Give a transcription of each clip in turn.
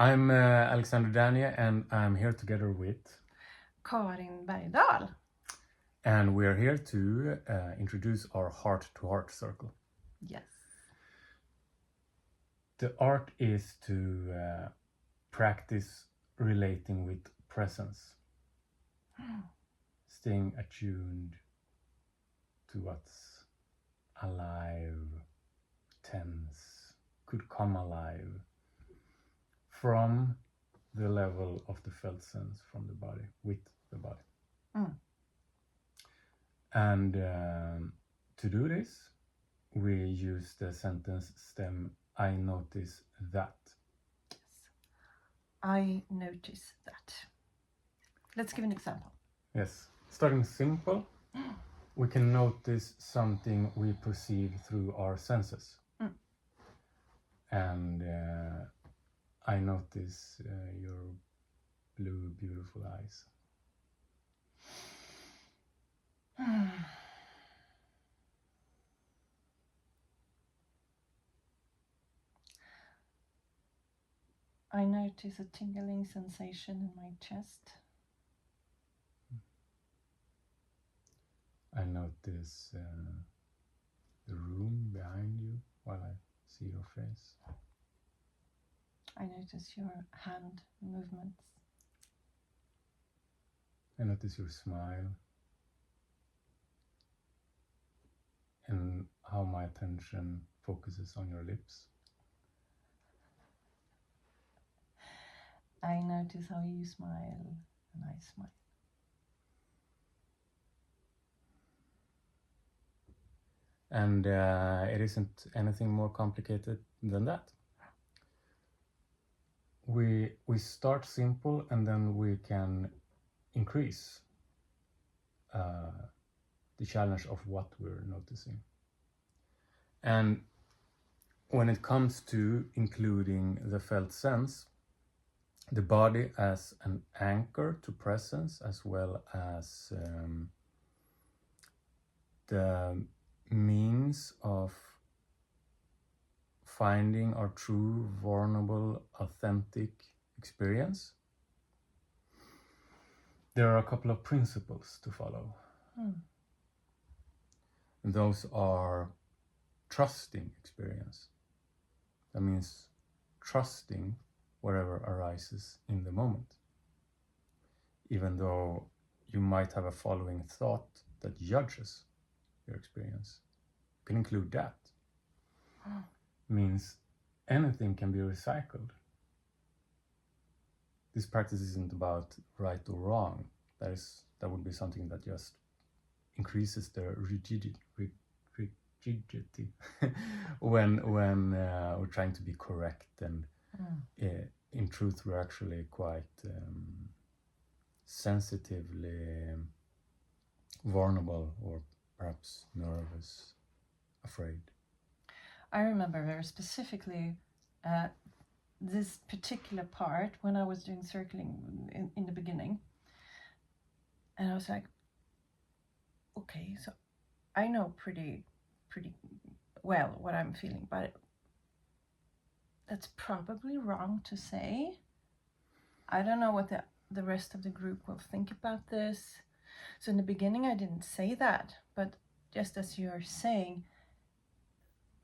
I'm Alexander Danje, and I'm here together with Karin Bergdahl. And we're here to introduce our heart-to-heart circle. Yes. The art is to practice relating with presence, staying attuned to what's alive, tense, could come alive from the level of the felt sense from the body, with the body. And to do this, we use the sentence stem, I notice that. Yes. I notice that. Let's give an example. Yes. Starting simple, we can notice something we perceive through our senses. And I notice your blue, beautiful eyes. I notice a tingling sensation in my chest. I notice the room behind you while I see your face. I notice your hand movements. I notice your smile and how my attention focuses on your lips. I notice how you smile and I smile. And it isn't anything more complicated than that. We start simple and then we can increase the challenge of what we're noticing. And when it comes to including the felt sense, the body as an anchor to presence, as well as the means of finding our true, vulnerable, authentic experience, there are a couple of principles to follow. And those are trusting experience. That means trusting whatever arises in the moment. Even though you might have a following thought that judges your experience. You can include that. Means anything can be recycled. This practice isn't about right or wrong. That would be something that just increases the rigidity when we're trying to be correct, and in truth we're actually quite sensitively vulnerable, or perhaps nervous, afraid. I remember very specifically this particular part when I was doing circling in the beginning. And I was like, okay, so I know pretty well what I'm feeling, but that's probably wrong to say. I don't know what the rest of the group will think about this. So in the beginning I didn't say that, but just as you're saying,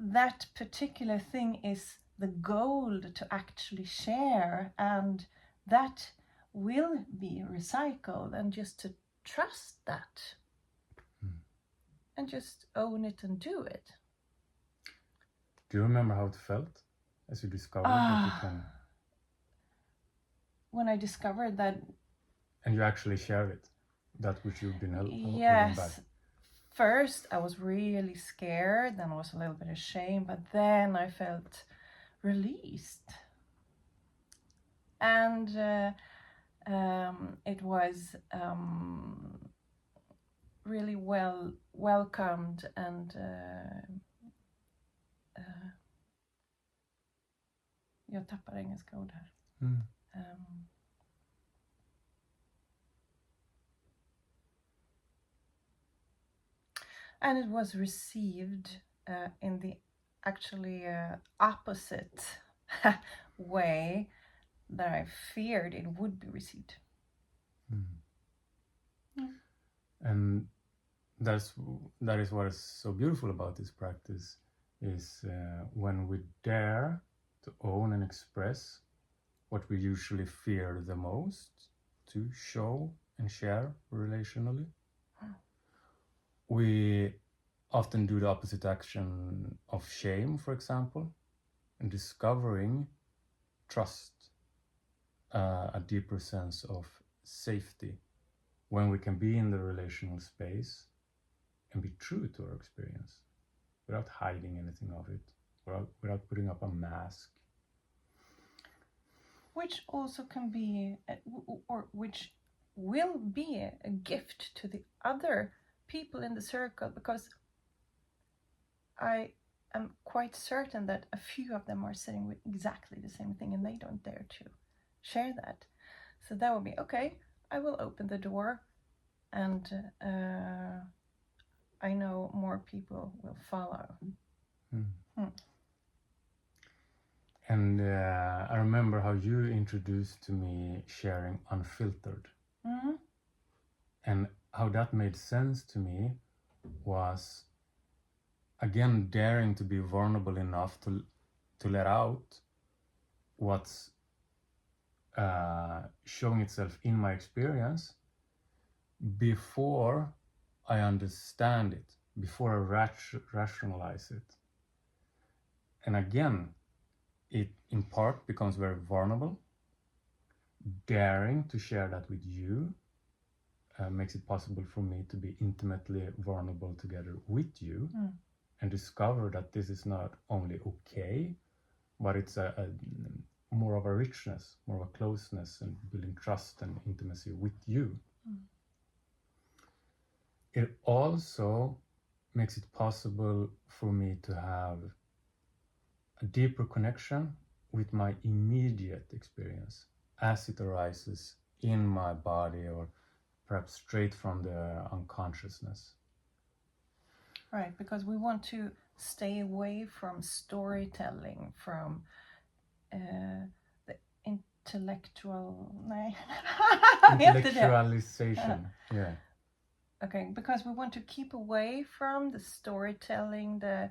that particular thing is the goal to actually share, and that will be recycled, and just to trust that and just own it and do it. Do you remember how it felt as you discovered that you can? When I discovered that. And you actually shared it, that which you've been holding back. First I was really scared, then I was a little bit ashamed, but then I felt released. And it was really well welcomed, and jag tappar engelska ord här. And it was received in the actually opposite way that I feared it would be received. And that is what is so beautiful about this practice, is when we dare to own and express what we usually fear the most to show and share relationally. We often do the opposite action of shame, for example, and discovering trust, a deeper sense of safety when we can be in the relational space and be true to our experience without hiding anything of it, without putting up a mask. Which also can be, or which will be a gift to the other people in the circle, because I am quite certain that a few of them are sitting with exactly the same thing and they don't dare to share that. So that would be, okay, I will open the door, and I know more people will follow. And I remember how you introduced to me sharing unfiltered. And how that made sense to me was, again, daring to be vulnerable enough to let out what's showing itself in my experience before I understand it, before I rationalize it. And again, it in part becomes very vulnerable. Daring to share that with you makes it possible for me to be intimately vulnerable together with you, and discover that this is not only okay, but it's a more of a richness, more of a closeness, and building trust and intimacy with you. It also makes it possible for me to have a deeper connection with my immediate experience as it arises in my body, or perhaps straight from the unconsciousness. Right, because we want to stay away from storytelling, from the intellectual... Intellectualization, yeah. Okay, because we want to keep away from the storytelling, the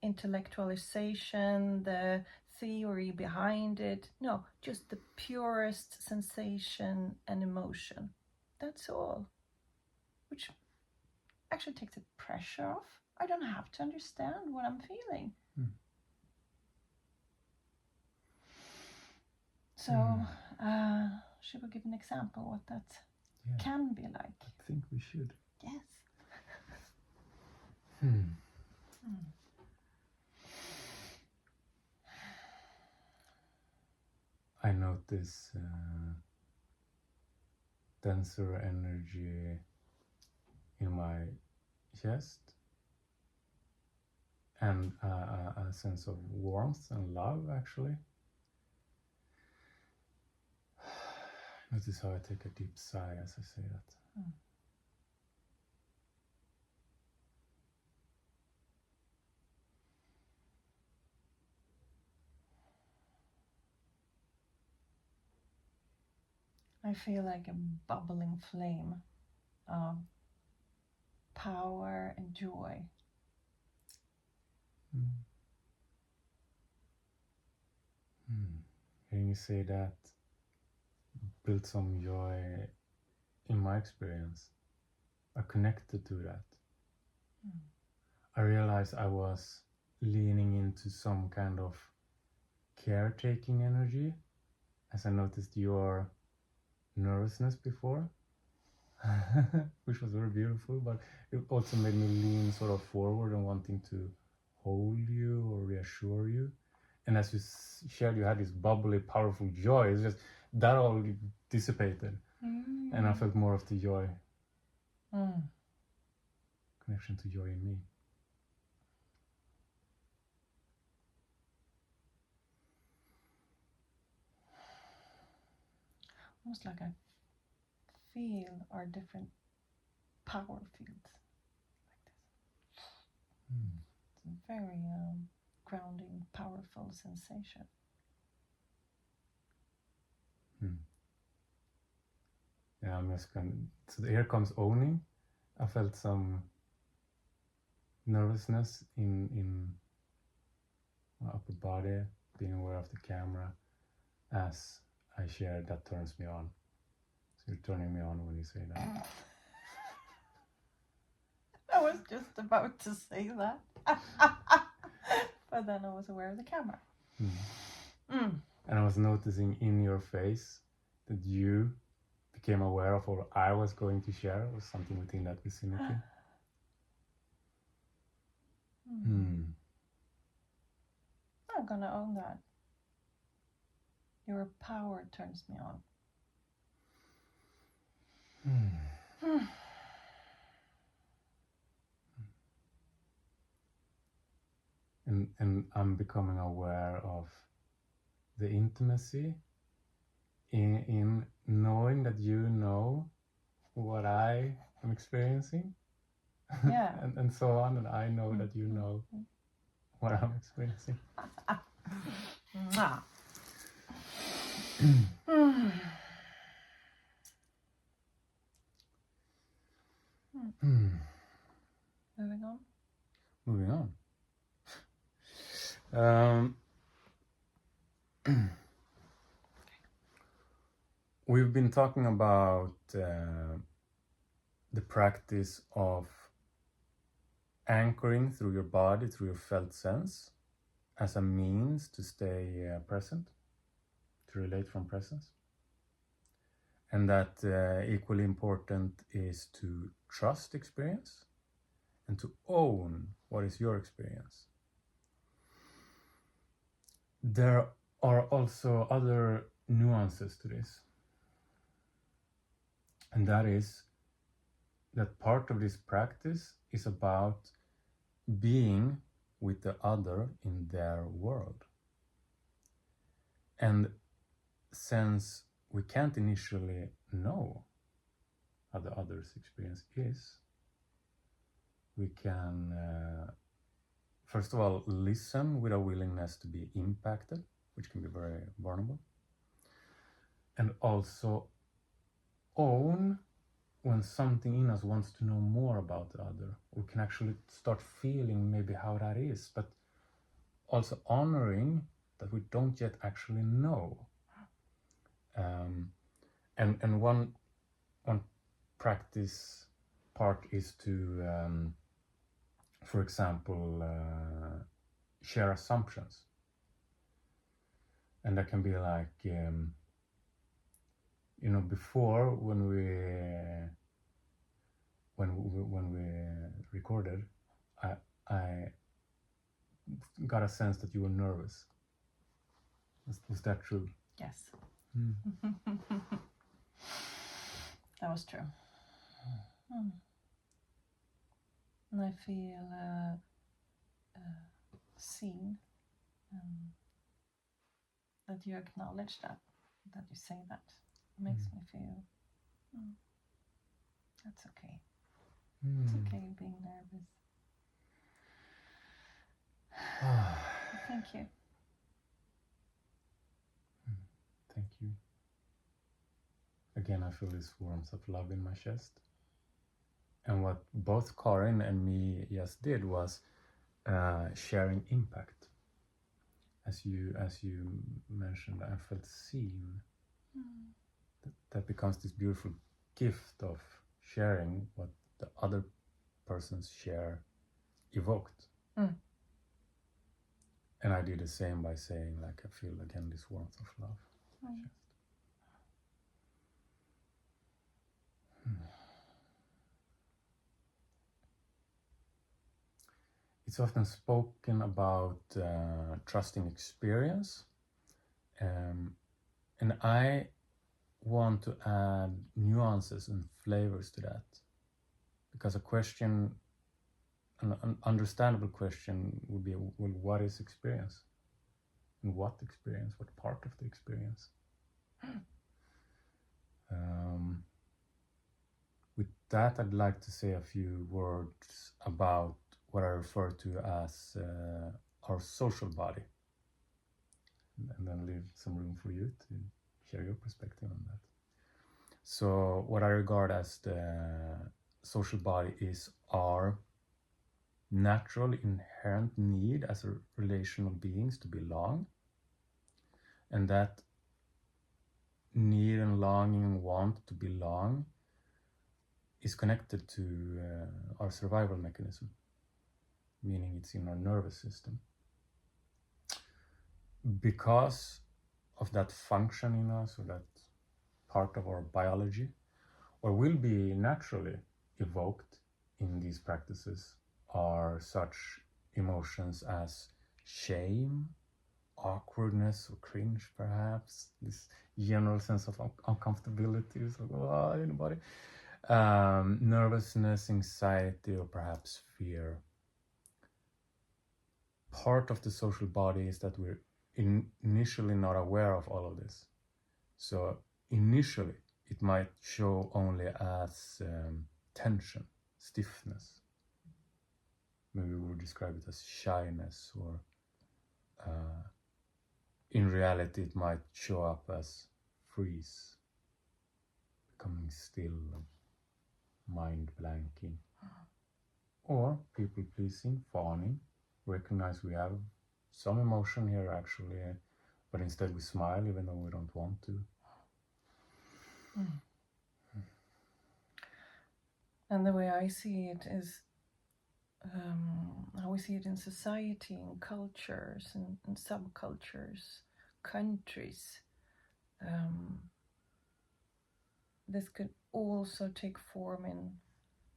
intellectualization, the theory behind it. No, just the purest sensation and emotion. That's all. Which actually takes the pressure off. I don't have to understand what I'm feeling. So, should we give an example what that can be like? I think we should. Yes. I notice denser energy in my chest, and a sense of warmth and love, actually. Notice how I take a deep sigh as I say that. I feel like a bubbling flame of power and joy. Hearing you say that built some joy in my experience. I connected to that. I realized I was leaning into some kind of caretaking energy, as I noticed your nervousness before, which was very beautiful, but it also made me lean sort of forward and wanting to hold you or reassure you. And as you shared, you had this bubbly, powerful joy. It's just that all dissipated, and I felt more of the joy, connection to joy in me. Almost like I feel our different power fields like this. It's a very grounding, powerful sensation. And I'm just going. So here comes owning. I felt some nervousness in my upper body, being aware of the camera as I share. That turns me on. So you're turning me on when you say that. I was just about to say that. But then I was aware of the camera. And I was noticing in your face that you became aware of what I was going to share, or something within that vicinity. I'm gonna own that. Your power turns me on. And I'm becoming aware of the intimacy in knowing that you know what I am experiencing. Yeah. and so on, and I know that you know what I'm experiencing. Moving on. We've been talking about the practice of anchoring through your body, through your felt sense, as a means to stay present, to relate from presence. And that equally important is to trust experience and to own what is your experience. There are also other nuances to this. And that is that part of this practice is about being with the other in their world. And since we can't initially know how the other's experience is, we can, first of all, listen with a willingness to be impacted, which can be very vulnerable, and also own when something in us wants to know more about the other. We can actually start feeling maybe how that is, but also honoring that we don't yet actually know. And one practice part is to, for example, share assumptions. And that can be like, before when we recorded, I got a sense that you were nervous. Was that true? Yes. That was true. And I feel seen. That you acknowledge that you say that. It makes me feel that's okay. It's okay being nervous. Thank you. Thank you. Again, I feel this warmth of love in my chest. And what both Karin and me just did was sharing impact. As you mentioned, I felt seen. That becomes this beautiful gift of sharing what the other person's share evoked. And I did the same by saying, like, I feel again this warmth of love. It's often spoken about trusting experience, and I want to add nuances and flavors to that, because an understandable question would be, well, what is experience? And what experience? What part of the experience? With that, I'd like to say a few words about what I refer to as our social body, and then leave some room for you to share your perspective on that. So what I regard as the social body is our natural inherent need as a relational beings to belong, and that need and longing and want to belong is connected to our survival mechanism, meaning it's in our nervous system. Because of that function in us, or that part of our biology, or will be naturally evoked in these practices, are such emotions as shame, awkwardness, or cringe, perhaps, this general sense of uncomfortability, so, in the body, nervousness, anxiety, or perhaps fear. Part of the social body is that we're initially not aware of all of this. So initially it might show only as tension, stiffness. Maybe we would describe it as shyness, or in reality it might show up as freeze, becoming still, mind blanking, or people pleasing, fawning, recognize we have some emotion here actually, but instead we smile even though we don't want to. And the way I see it is how we see it in society, in cultures, and subcultures, countries. This could also take form in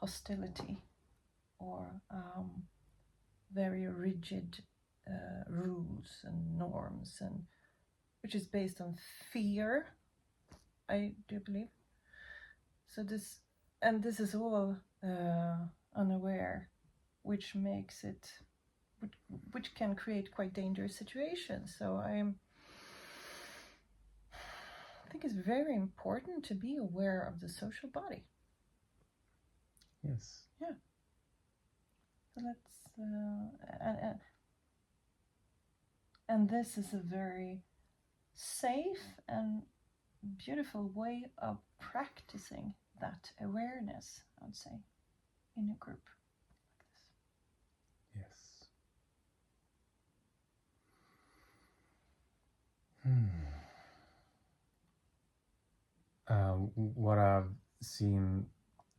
hostility, or very rigid rules and norms, and which is based on fear, I do believe. So this is all unaware, which makes it, which can create quite dangerous situations. So I think it's very important to be aware of the social body. Yes. Yeah. So let's and this is a very safe and beautiful way of practicing that awareness, I would say, in a group like this. Yes. What I've seen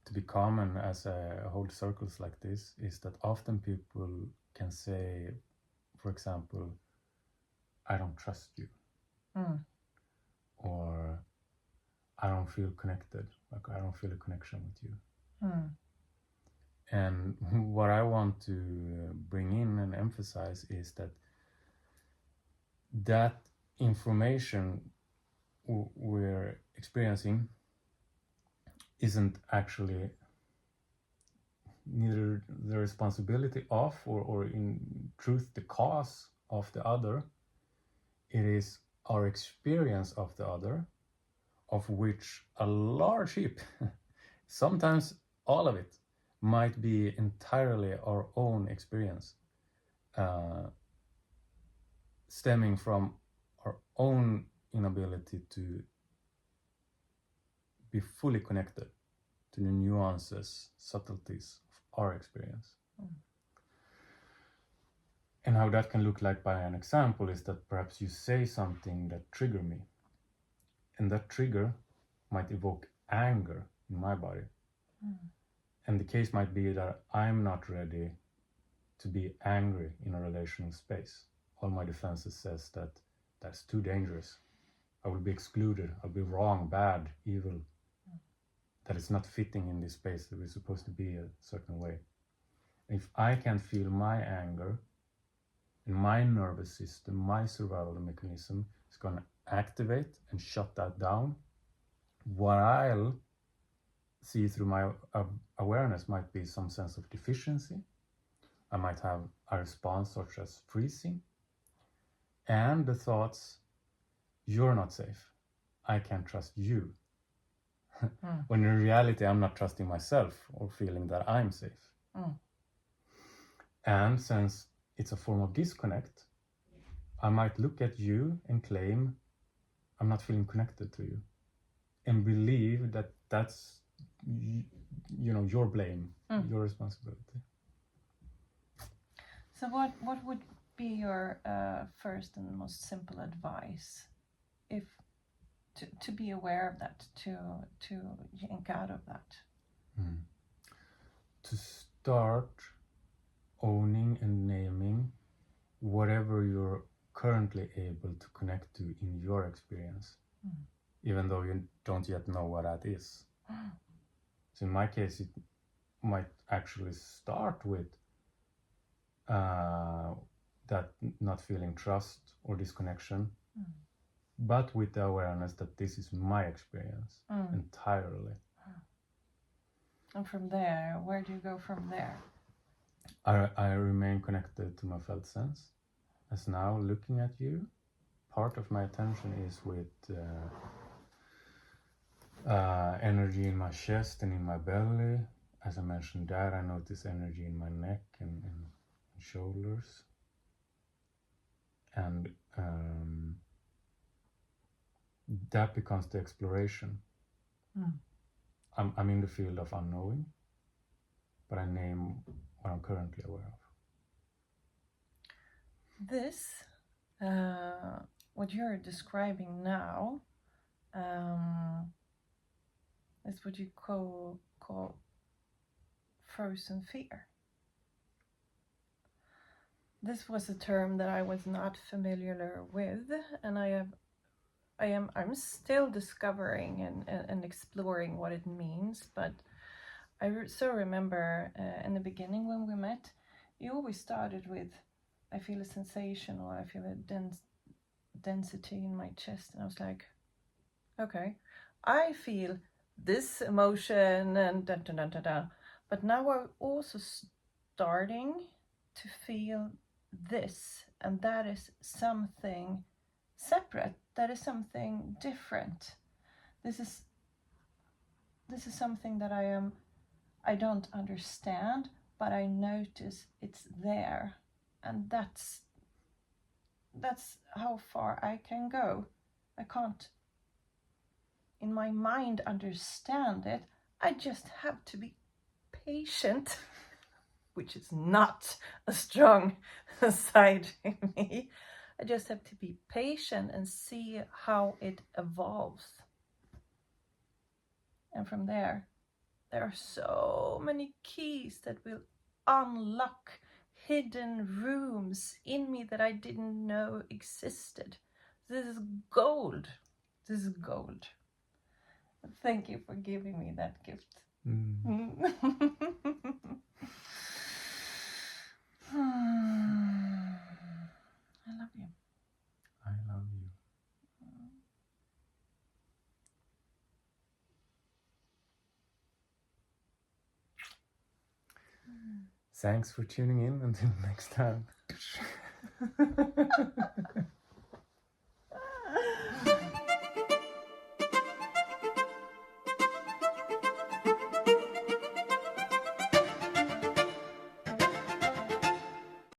to be common as I hold circles like this is that often people can say, for example, I don't trust you, or I don't feel connected, like I don't feel a connection with you. And what I want to bring in and emphasize is that information we're experiencing isn't actually neither the responsibility of or in truth the cause of the other. It is our experience of the other, of which a large heap, sometimes all of it, might be entirely our own experience, stemming from our own inability to be fully connected to the nuances, subtleties of our experience. And how that can look like by an example is that perhaps you say something that triggers me, and that trigger might evoke anger in my body. And the case might be that I'm not ready to be angry in a relational space. All my defenses says that that's too dangerous. I will be excluded. I'll be wrong, bad, evil. That it's not fitting in this space, that we're supposed to be a certain way. If I can feel my anger, and my nervous system, my survival mechanism is going to activate and shut that down, what I'll see through my awareness might be some sense of deficiency. I might have a response such as freezing, and the thoughts, you're not safe, I can't trust you. When in reality I'm not trusting myself or feeling that I'm safe. And since it's a form of disconnect, I might look at you and claim I'm not feeling connected to you. and believe that that's your blame, your responsibility. So what would be your first and most simple advice if to be aware of that, to yank out of that? To start owning and naming whatever you're currently able to connect to in your experience, even though you don't yet know what that is. So in my case, it might actually start with that not feeling trust or disconnection, but with the awareness that this is my experience entirely. And from there, where do you go from there? I remain connected to my felt sense. As now, looking at you, part of my attention is with energy in my chest and in my belly. As I mentioned that, I notice energy in my neck and shoulders. And that becomes the exploration. I'm in the field of unknowing, but I name what I'm currently aware of. This, what you're describing now, is what you call frozen fear. This was a term that I was not familiar with, and I'm still discovering and exploring what it means. But I so remember in the beginning when we met, you always started with, I feel a sensation, or I feel a density in my chest, and I was like, okay, I feel this emotion and da da da da da. But now I'm also starting to feel this, and that is something separate. That is something different. This is something that I don't understand, but I notice it's there, and that's how far I can go. I can't in my mind understand it. I just have to be patient, which is not a strong side in me. I just have to be patient and see how it evolves. And from there are so many keys that will unlock hidden rooms in me that I didn't know existed. This is gold. This is gold. Thank you for giving me that gift. I love you. I love you. Thanks for tuning in. Until next time.